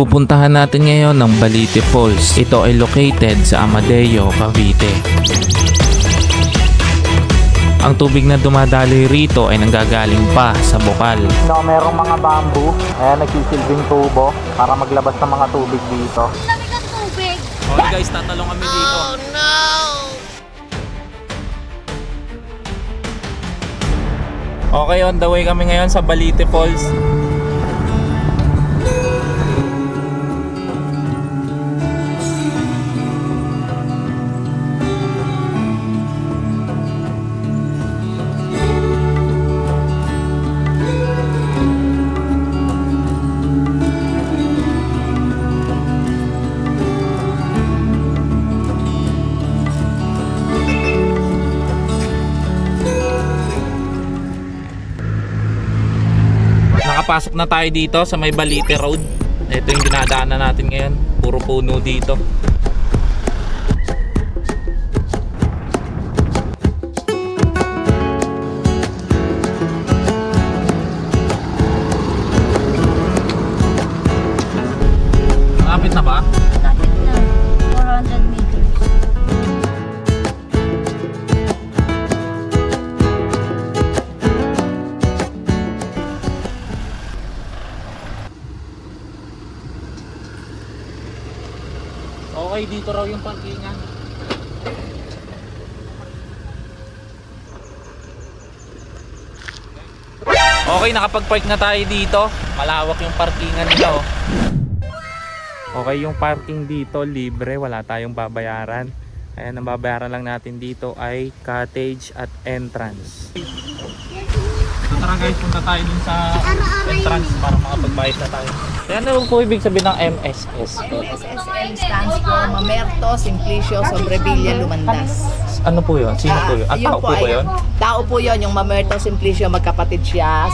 Pupuntahan natin ngayon ng Balite Falls. Ito ay located sa Amadeo, Cavite. Ang tubig na dumadaloy rito ay nanggagaling pa sa bukal. No, merong mga bamboo. Ayan, nagsisilbing tubo para maglabas ng mga tubig dito. Lamig ang tubig. Okay guys, tatalong kami dito. Oh no! Okay, on the way kami ngayon sa Balite Falls. Nakapasok na tayo dito sa may Balite Road. Ito yung dinadaanan natin ngayon. Puro puno dito. Malapit na ba? Lapit na. 400 meters. Okay, dito raw yung parkingan. Okay, nakapag-park na tayo dito. Malawak yung parkingan nila, oh. Okay, yung parking dito libre, wala tayong babayaran. Ayan, ang babayaran lang natin dito ay cottage at entrance. So tara guys, punta tayo dun sa entrance para makapagbayad na tayo. Ano po ibig sabihin ng MSS? SSM stands for Mamerto Simplicio Sobrevilla Lumandas. Ano po yun? Sino po yun? At tao po ba yun? Tao po yun, yung Mamerto Simplicio, magkapatid sila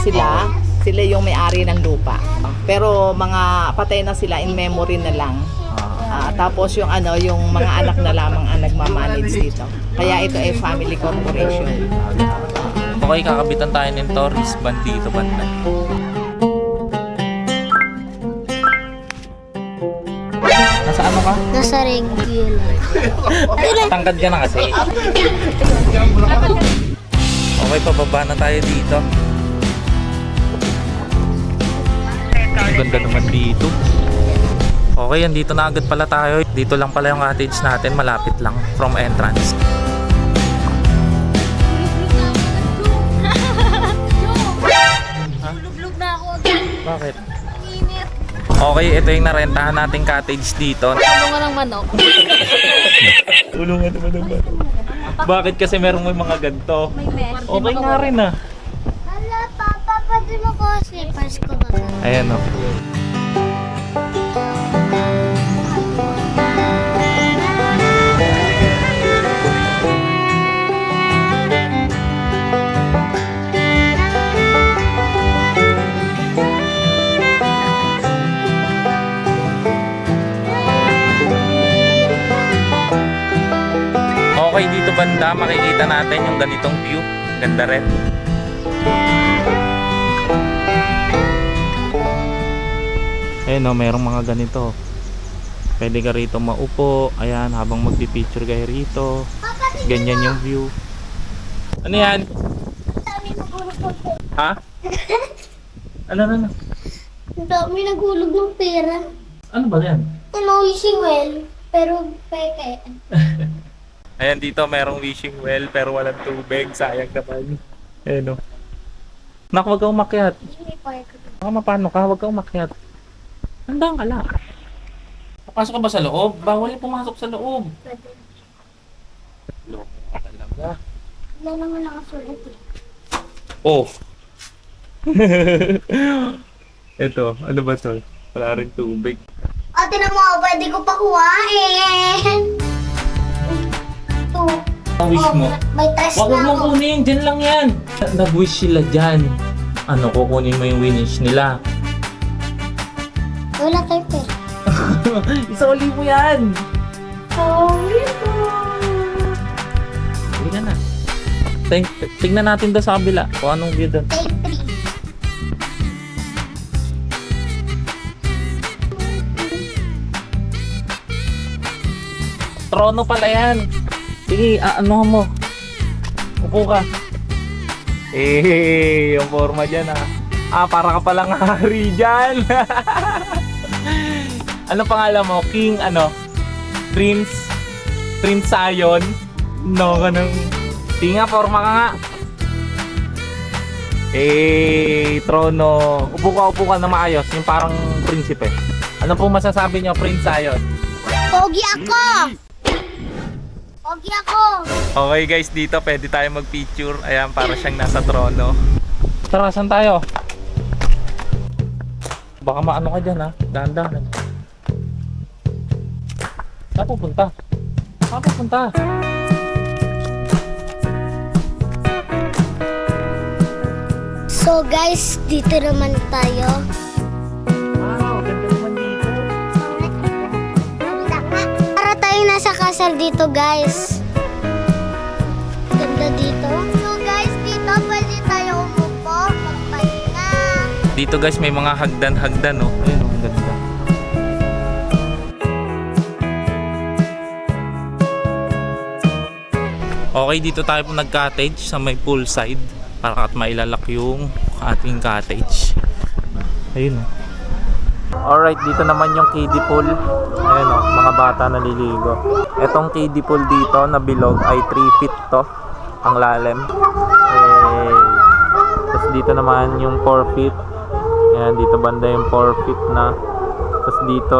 yung may-ari ng lupa. Pero mga patay na sila, in memory na lang. Tapos yung mga anak na lamang ang nagmamanage dito. Kaya ito ay family corporation. Okay, kakabitan tayo ng tourist band dito banda. Nasa ano ka? Nasa regular. Tangkad ka na kasi. Okay, pababa na tayo dito. Ang ganda naman dito. Okay, andito na agad pala tayo. Dito lang pala yung cottage natin, malapit lang from entrance. Lulublob na ako. Bakit? Init. Okay, ito yung narentahan nating cottage dito. Tulungan ng manok. Tulungan naman naman. Bakit kasi merong may mga ganito? May mesh. Okay nga rin ah. Hala, papa, pwede mo ko slippers ko ba? Ayan o. Okay, dito banda makikita natin yung ganitong view. Ganda rin. Ayan o, merong mga ganito. Pwede ka rito maupo. Ayan, habang magpipicture kayo rito. Ganyan yung view. Ano yan? Ha? Ano? Ang dami naghulog ng pera. Ano ba yan? Wishing well, pero peke. Ayan, dito merong wishing well pero walang tubig. Sayang naman. Ayan o. Nak, wag ka umakyat. May park. Baka mapano ka, wag ka umakyat. Handang ka lang. Papasok ka ba sa loob? Bawal yung pumasok sa loob. Pwede. Loko ka talaga. Wala naman nakasulat eh. Oh. Ito, ano ba to? Wala rin tubig. Ate na mo, pwede ko pa kuhain. Ito. Ang wish mo? May tres Wag na mo ako. kunin, dyan lang yan. Nag-wish sila dyan. Ano, kukunin mo yung wish nila. Wala tayo pera. Isauli mo yan. Sorry po. Hindi ka na. Tingnan natin doon sa kabila kung anong view doon. Take 3. Trono pala yan. Sige, ano mo? Upo ka. Yung forma dyan para ka palang hari dyan. Ano pangalan mo? King Prince Sion? No, ganun. Tinga, forma ka nga. Trono. Upo ka na maayos. Yung parang prinsipe. Ano po masasabi nyo, Prince Sion? Pogi ako! Pogi ako! Okay guys, dito pwede tayo mag-picture. Ayan, para siyang nasa trono. Tara, saan tayo? Baka maano ka dyan dahan-dahan. Saan pupunta? Saan pupunta? So guys, dito naman tayo. Wow, ganda naman dito. Para tayo nasa kasal dito guys. Ganda dito. So guys, dito pwede tayo umupo, magpahinga. Dito guys, may mga hagdan-hagdan Ayun, ang ganda. Okay, dito tayo po nag-cottage sa may poolside para at mailalak yung ating cottage. Ayun Alright, dito naman yung kiddie pool. Ayun mga bata naliligo. Etong kiddie pool dito na bilog ay 3 feet to ang lalim. Tapos dito naman yung 4 feet. Ayan, dito banda yung 4 feet na. Tapos dito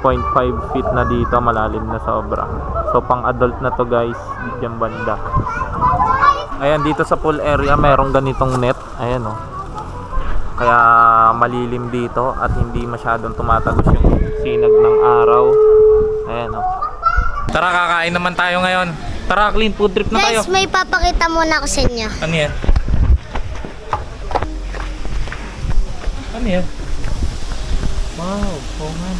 6.5 feet na dito, malalim na sobra. So pang adult na to guys, diyan banda. Ayan, dito sa pool area merong ganitong net. Ayan Kaya malilim dito at hindi masyadong tumatagos yung sinag ng araw. Ayan Tara, kakain naman tayo ngayon. Tara, clean food trip na tayo. Guys, may papakita muna ako sa inyo. Ano yan? Ano yan? Wow, man.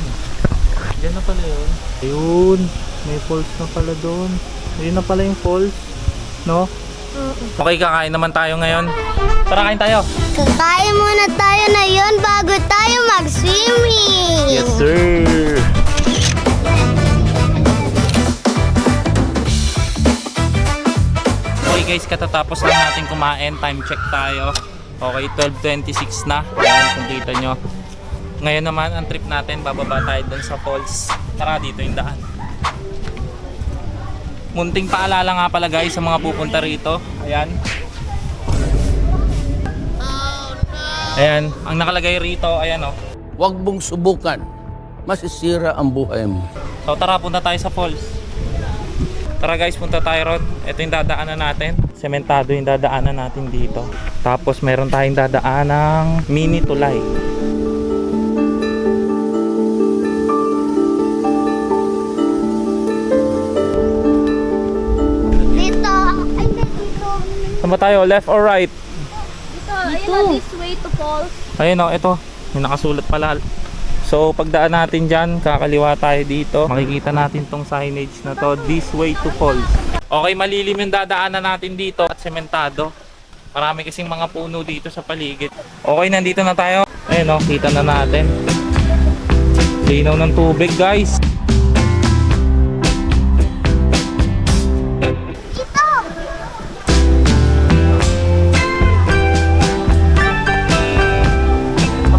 Diyan na pala yun. Ayun, may falls na pala doon. Ayun na pala yung falls. No? Okay, kakain naman tayo ngayon. Tara, kain tayo. Kakain muna tayo na yun bago tayo mag-swimming. Yes, sir. Okay guys, katatapos lang natin kumain. Time check tayo. Okay, 12:26 na. Ayan, kung kita nyo. Ngayon naman, ang trip natin, bababa tayo dun sa falls. Tara, dito yung daan. Munting paalala nga pala guys sa mga pupunta rito. Ayan. Ayan, ang nakalagay rito, ayan Huwag mong subukan. Masisira ang buhay mo. So tara, punta tayo sa falls. Tara guys, punta tayo ron. Ito yung dadaanan natin. Sementado yung dadaanan natin dito. Tapos meron tayong dadaan ng mini tulay. Dito. Ay, dito. Saan ba tayo? Left or right? Ayun, this way to falls. Ayun ito. May nakasulat pala. So pagdaan natin dyan, kakaliwa tayo dito. Makikita natin tong signage na to, this way to falls. Okay, malilim yung dadaanan natin dito at sementado. Marami kasing mga puno dito sa paligid. Okay, nandito na tayo. Ayun kita na natin. Linaw ng tubig guys.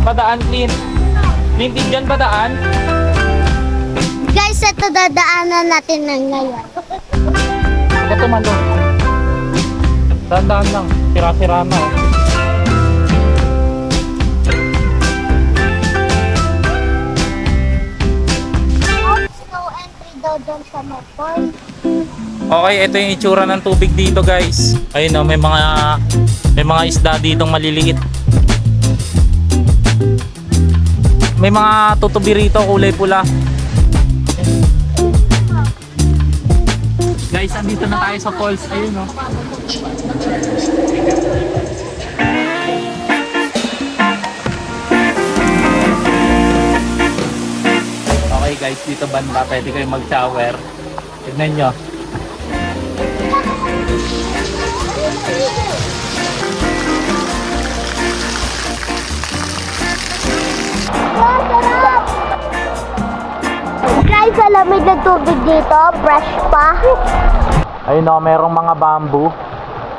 Saan ba daan, Clint? Clint, dyan ba daan? Guys, ito dadaanan natin ng ngayon. Ito man doon. Dahan-dahan lang. Sira-sira na. Snow entry daw doon sa Mapol. Okay, ito yung itsura ng tubig dito guys. Ayun may mga isda ditong maliliit. May mga tutubi rito kulay pula. Guys, andito na tayo sa falls. Ayun Okay guys, dito banda pwede kayo mag-shower. Tignan nyo. guys, sa lamig ng tubig dito, fresh pa. Ayun o, merong mga bamboo.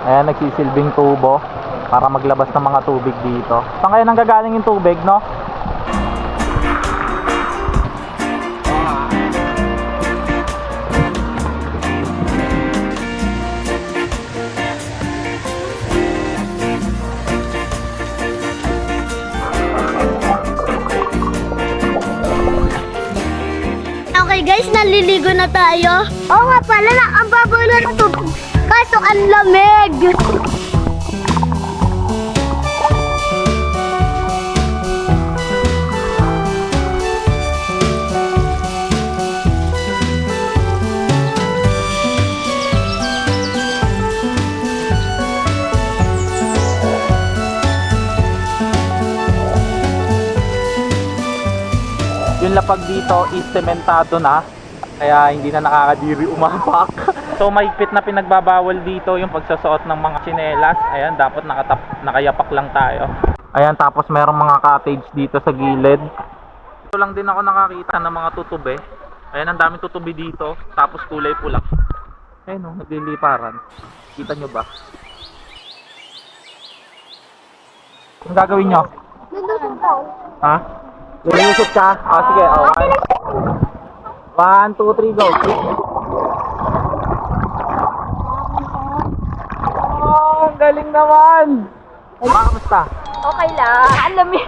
Ayan, nagsisilbing tubo para maglabas ng mga tubig dito. Saan kaya nanggagaling yung tubig, no? Okay guys, naliligo na tayo. Oo nga pala, ang babaw na ng tubig. Kaso ang lamig. Yung lapag dito is sementado na, kaya hindi na nakakadiri umapak. So mahigpit na pinagbabawal dito yung pagsusuot ng mga tsinelas. Ayan, dapat nakayapak lang tayo. Ayan, tapos merong mga cottage dito sa gilid. Ito lang din ako nakakita ng mga tutubi. Ayan, ang daming tutubi dito, tapos kulay pula. Ayun o, nagliliparan. Kita nyo ba? Anong gagawin nyo? Ha? Lulusot ka? Sige, 1, 2, 3, go. Oh, ang galing naman! Kamusta? Okay lang. Ang lamig.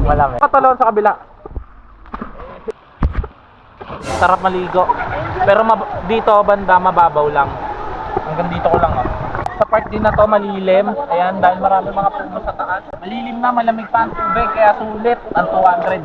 Malamig. Patalon sa kabila. Sarap maligo. Pero dito banda mababaw lang. Hanggang dito ko lang Sa part din na to malilim. Ayan, dahil marami mga puno sa taas. Malilim na, malamig pa ang tubig, kaya sulit ang 200.